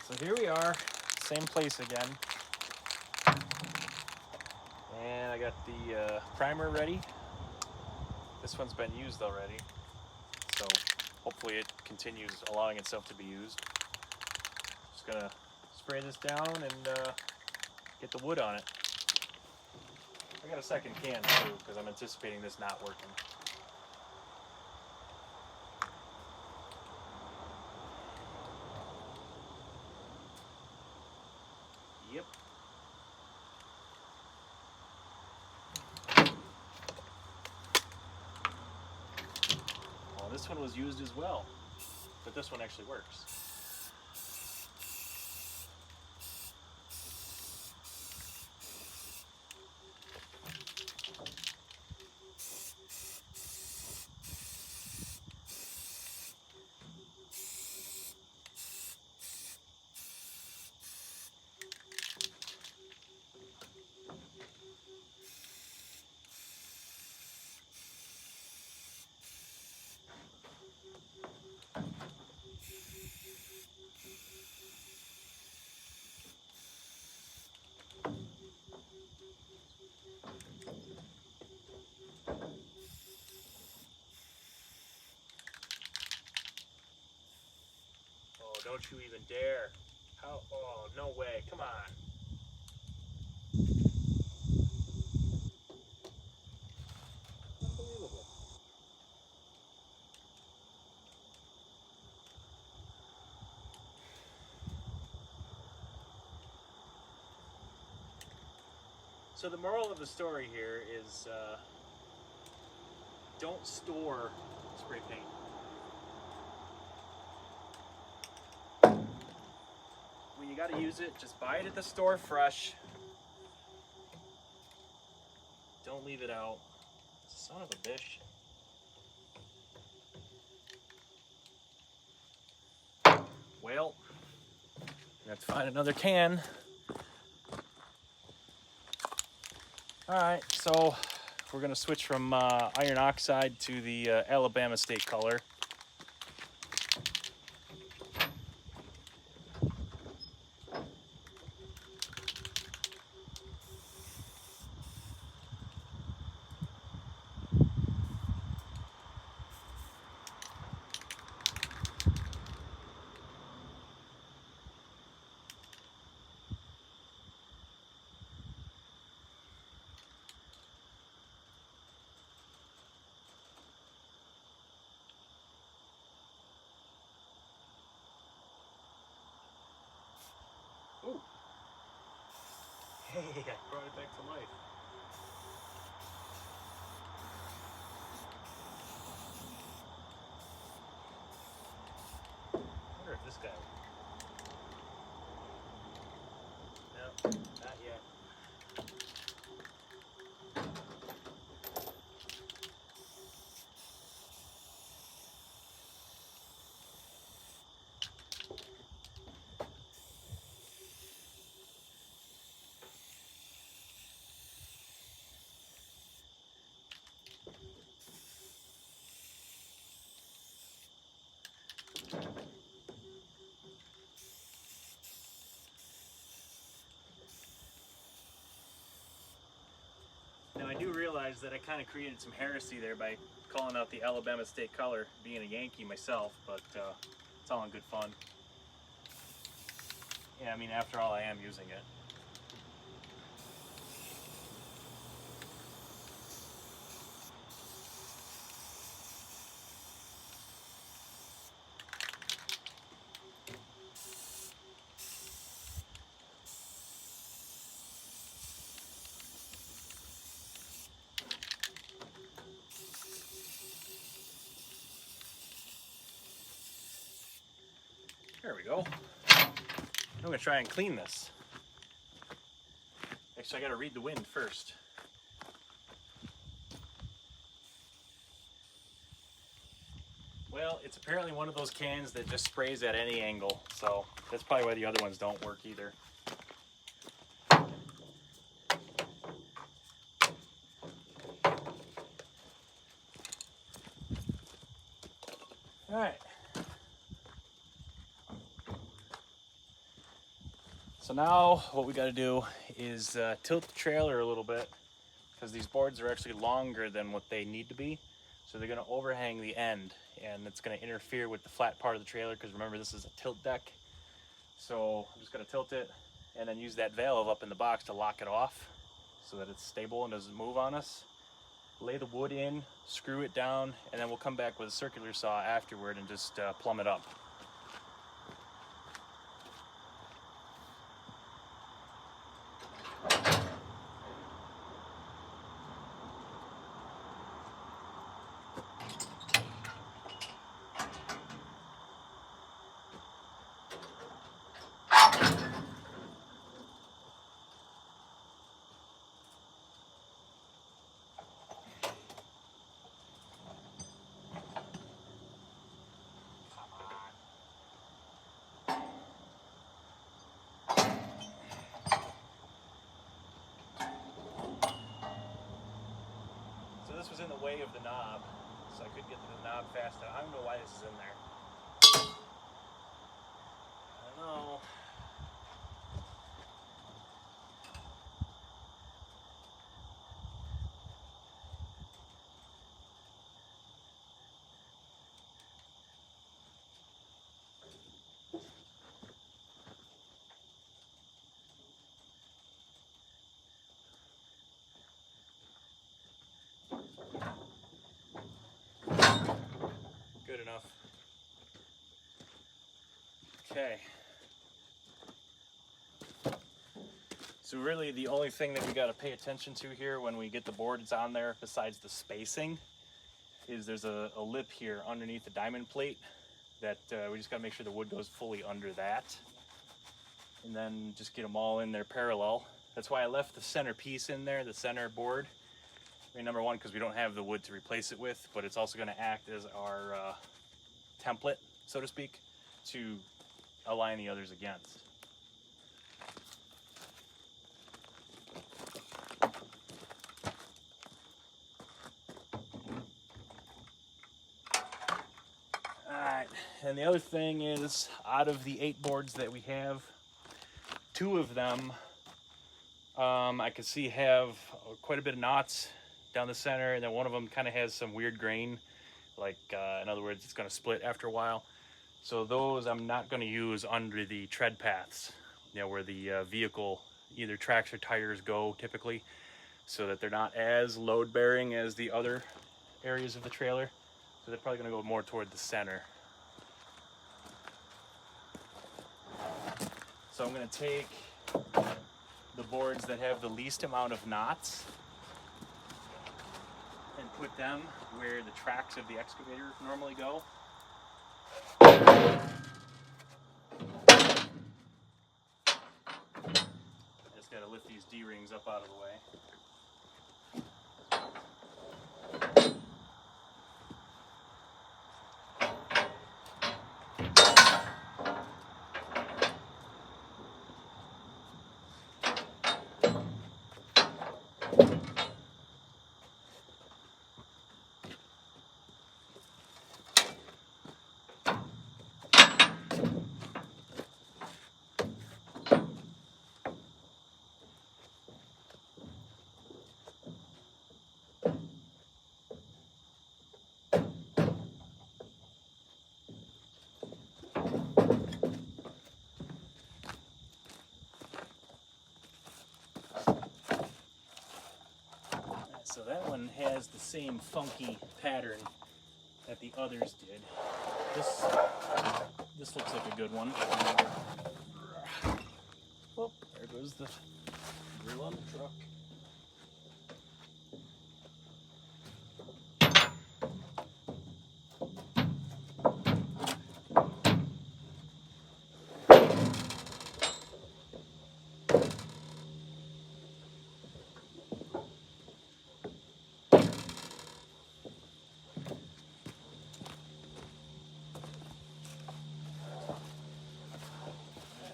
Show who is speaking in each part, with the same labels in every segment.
Speaker 1: So here we are, same place again. And I got the primer ready. This one's been used already, so hopefully it continues allowing itself to be used. Just gonna spray this down and get the wood on it. I got a second can too, because I'm anticipating this not working. Yep. Well, this one was used as well, but this one actually works. Oh, don't you even dare. How? Oh, no way. Come on. Unbelievable. So the moral of the story here is don't store spray paint. When you gotta use it, just buy it at the store fresh. Don't leave it out. Son of a bitch. Well, let's find another can. Alright, so we're gonna switch from iron oxide to the Alabama State color. Ooh. Hey, I brought it back to life. I wonder if this guy will. No, not yet. Now I do realize that I kind of created some heresy there by calling out the Alabama State color, being a Yankee myself, but it's all in good fun. Yeah, I mean, after all, I am using it. There we go. I'm gonna try and clean this. Actually, I gotta read the wind first. Well, it's apparently one of those cans that just sprays at any angle, so that's probably why the other ones don't work either. All right. So now what we got to do is tilt the trailer a little bit, because these boards are actually longer than what they need to be. So they're going to overhang the end, and it's going to interfere with the flat part of the trailer, because remember, this is a tilt deck. So I'm just going to tilt it and then use that valve up in the box to lock it off so that it's stable and doesn't move on us. Lay the wood in, screw it down, and then we'll come back with a circular saw afterward and just plumb it up. This was in the way of the knob, so I couldn't get to the knob fast enough. I don't know why this is in there. I don't know. Good enough. Okay. So really the only thing that we got to pay attention to here when we get the boards on there, besides the spacing, is there's a lip here underneath the diamond plate that we just got to make sure the wood goes fully under that. And then just get them all in there parallel. That's why I left the center piece in there, the center board. I mean, number one, because we don't have the wood to replace it with, but it's also going to act as our template, so to speak, to align the others against. Alright, and the other thing is, out of the 8 boards that we have, 2 of them I can see have quite a bit of knots down the center, and then one of them kind of has some weird grain, like in other words, it's going to split after a while. So those I'm not going to use under the tread paths, you know, where the vehicle, either tracks or tires go typically, so that they're not as load bearing as the other areas of the trailer. So they're probably going to go more toward the center. So I'm going to take the boards that have the least amount of knots and put them where the tracks of the excavator normally go. I just got to lift these D-rings up out of the way. So that one has the same funky pattern that the others did. This looks like a good one. Oh, there goes the grill on the truck.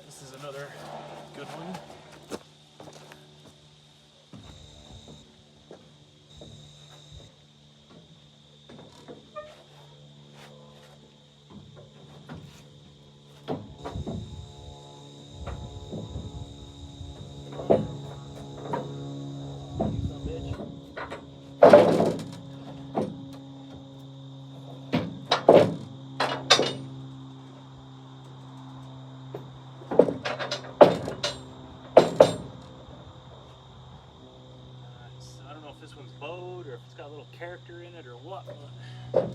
Speaker 1: This is another good one. or if it's got a little character in it or what. But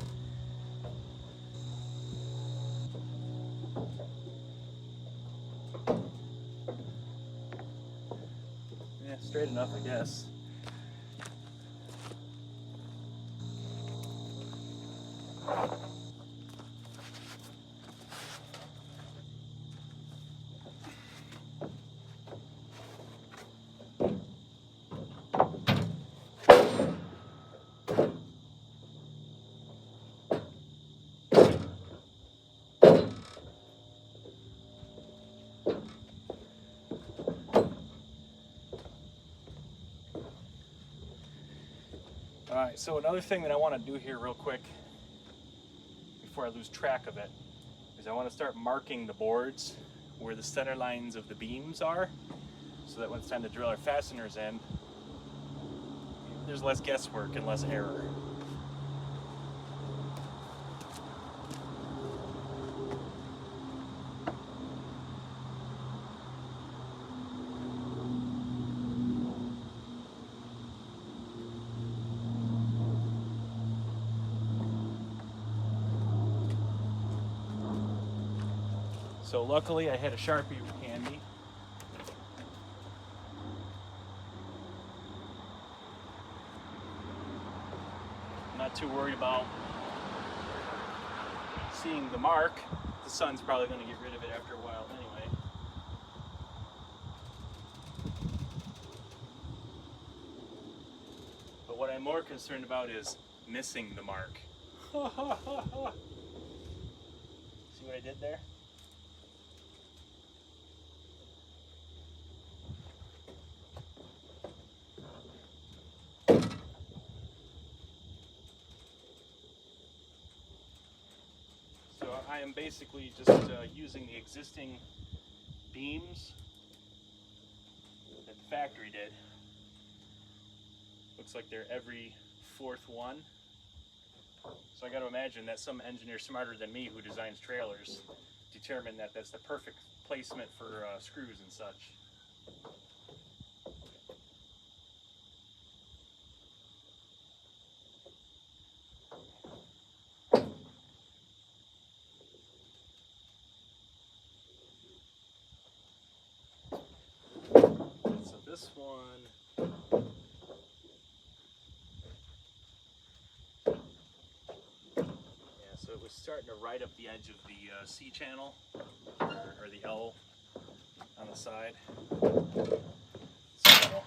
Speaker 1: yeah, straight enough, I guess. Alright, so another thing that I want to do here real quick before I lose track of it is I want to start marking the boards where the center lines of the beams are, so that when it's time to drill our fasteners in, there's less guesswork and less error. So luckily I had a Sharpie handy. I'm not too worried about seeing the mark. The sun's probably going to get rid of it after a while anyway. But what I'm more concerned about is missing the mark. See what I did there? So I am basically just using the existing beams that the factory did. Looks like they're every fourth one. So I got to imagine that some engineer smarter than me who designs trailers determined that that's the perfect placement for screws and such. So this one, so it was starting to right up the edge of the C channel, or the L on the side. So I'll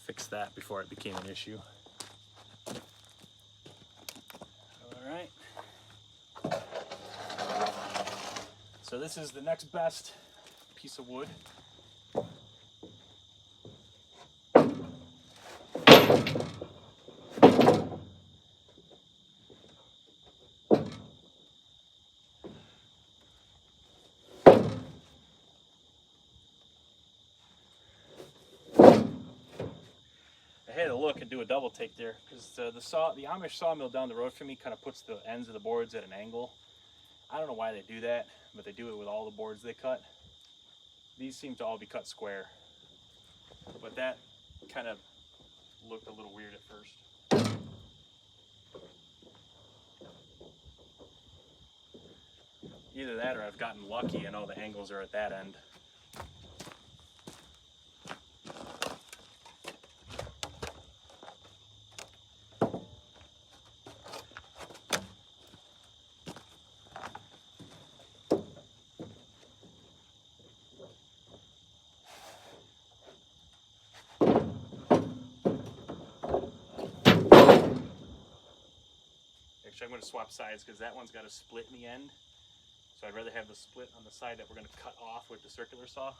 Speaker 1: fix that before it became an issue. Alright. So this is the next best piece of wood. I had to look and do a double take there because the Amish sawmill down the road from me kind of puts the ends of the boards at an angle. I don't know why they do that, but they do it with all the boards they cut. These seem to all be cut square, but that kind of looked a little weird at first. Either that or I've gotten lucky and all the angles are at that end. Actually, I'm going to swap sides because that one's got a split in the end. So I'd rather have the split on the side that we're going to cut off with the circular saw.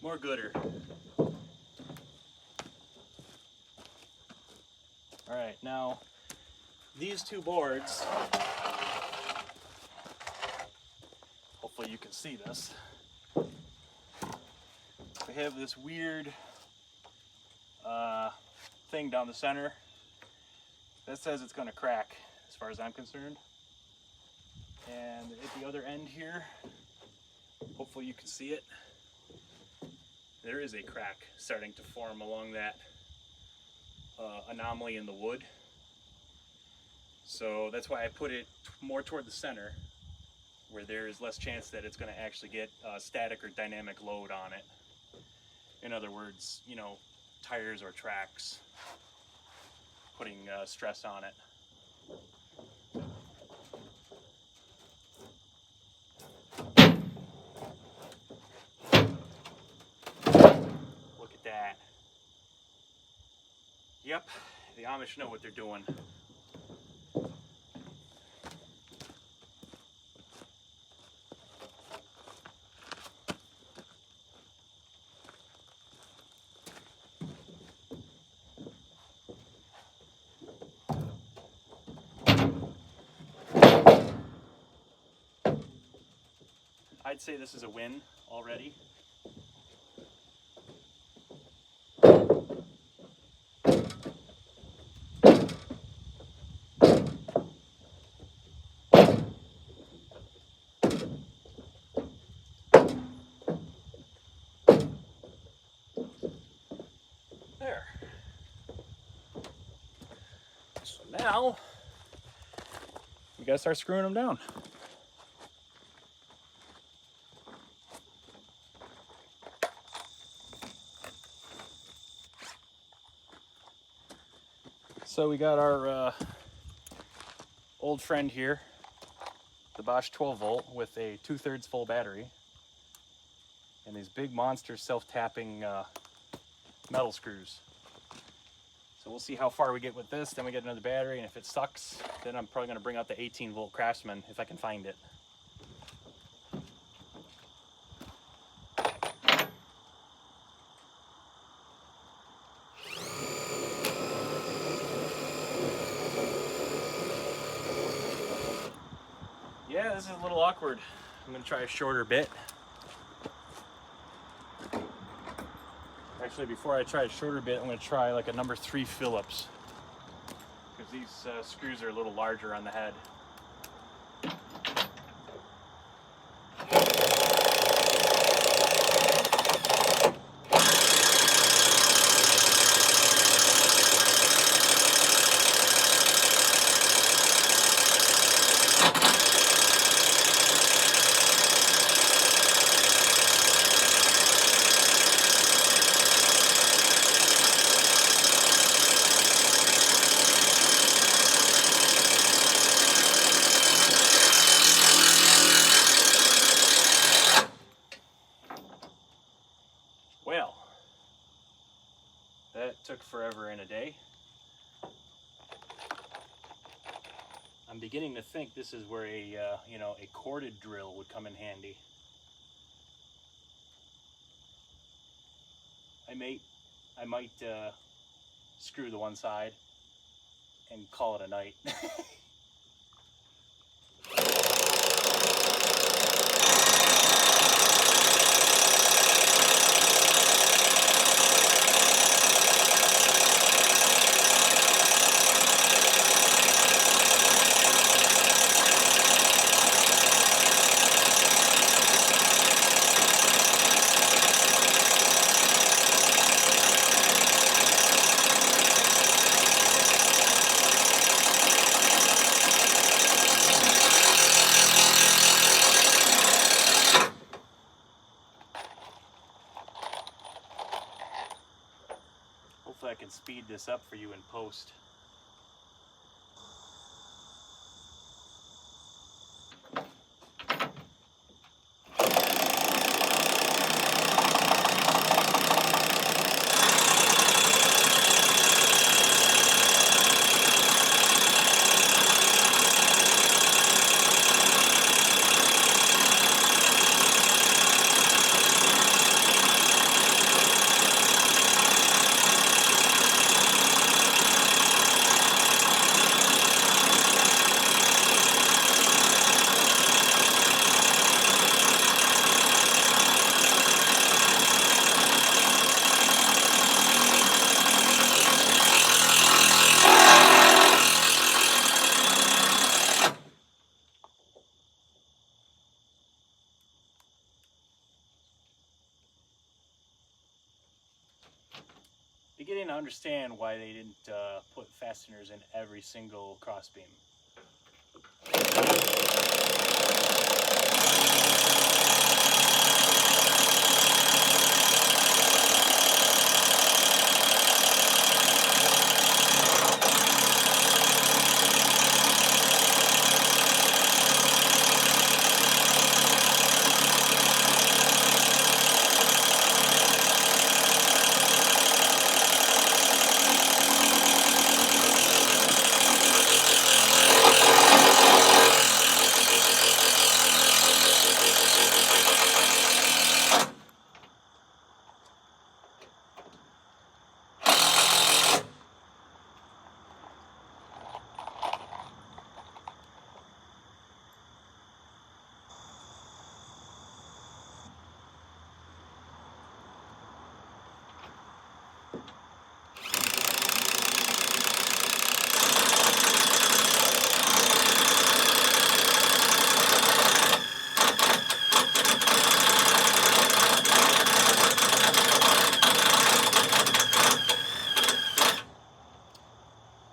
Speaker 1: More gooder. Alright, now these two boards hopefully you can see this. We have this weird thing down the center that says it's going to crack, as far as I'm concerned. And at the other end here, hopefully you can see it, there is a crack starting to form along that anomaly in the wood. So that's why I put it more toward the center, where there is less chance that it's going to actually get static or dynamic load on it. In other words, you know, tires or tracks putting stress on it. Look at that. Yep, the Amish know what they're doing. I'd say this is a win already. There. So now we gotta start screwing them down. So we got our old friend here, the Bosch 12 volt with a 2/3 full battery and these big monster self-tapping metal screws. So we'll see how far we get with this, then we get another battery, and if it sucks, then I'm probably gonna bring out the 18 volt Craftsman if I can find it. Yeah, this is a little awkward. I'm gonna try a shorter bit. Actually, before I try a shorter bit, I'm gonna try like a number 3 Phillips, because these screws are a little larger on the head. Well, that took forever and a day. I'm beginning to think this is where a a corded drill would come in handy. I might screw the one side and call it a night. Hopefully I can speed this up for you in post. beginning to understand why they didn't put fasteners in every single crossbeam.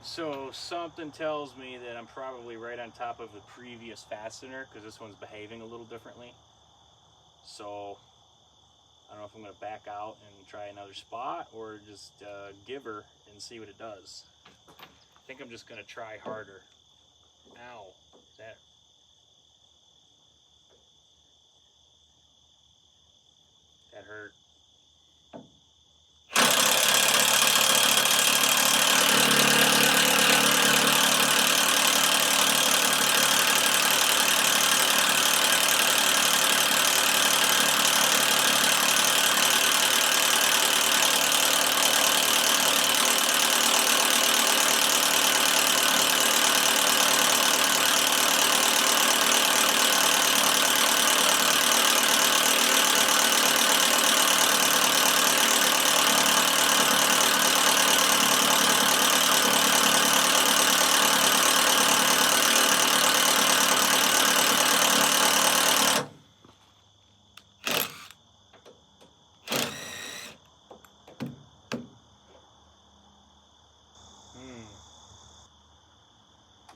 Speaker 1: So something tells me that I'm probably right on top of the previous fastener because this one's behaving a little differently. So I don't know if I'm going to back out and try another spot or just give her and see what it does. I think I'm just going to try harder. Ow. That hurt.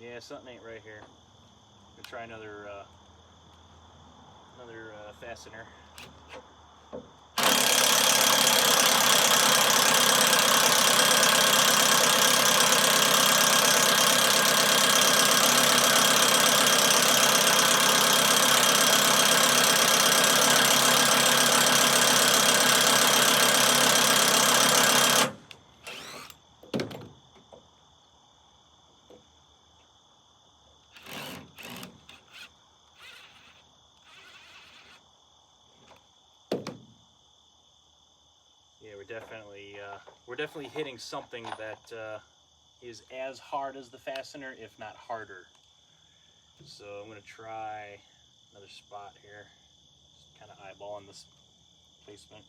Speaker 1: Yeah, something ain't right here. I'm gonna try another fastener. Yeah, we're definitely hitting something that is as hard as the fastener, if not harder. So I'm gonna try another spot here. Just kind of eyeballing this placement.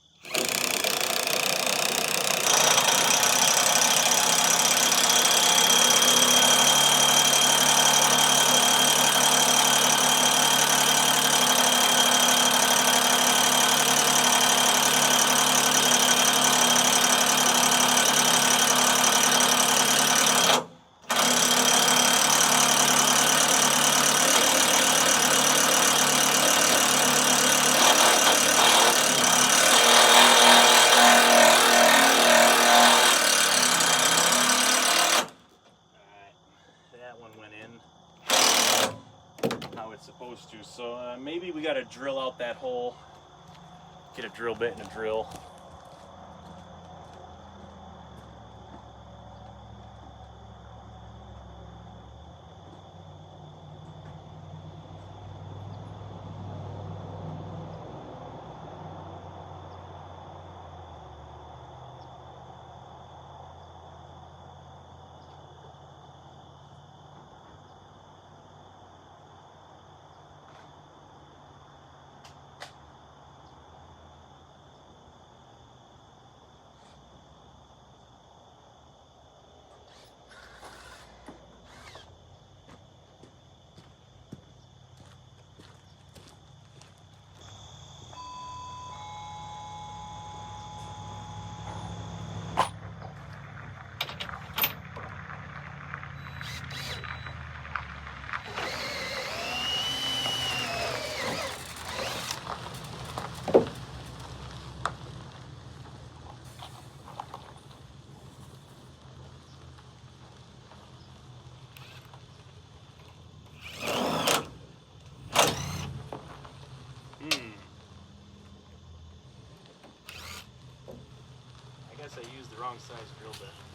Speaker 1: Supposed to, so maybe we got to drill out that hole, get a drill bit and a drill. guess I used the wrong size drill bit.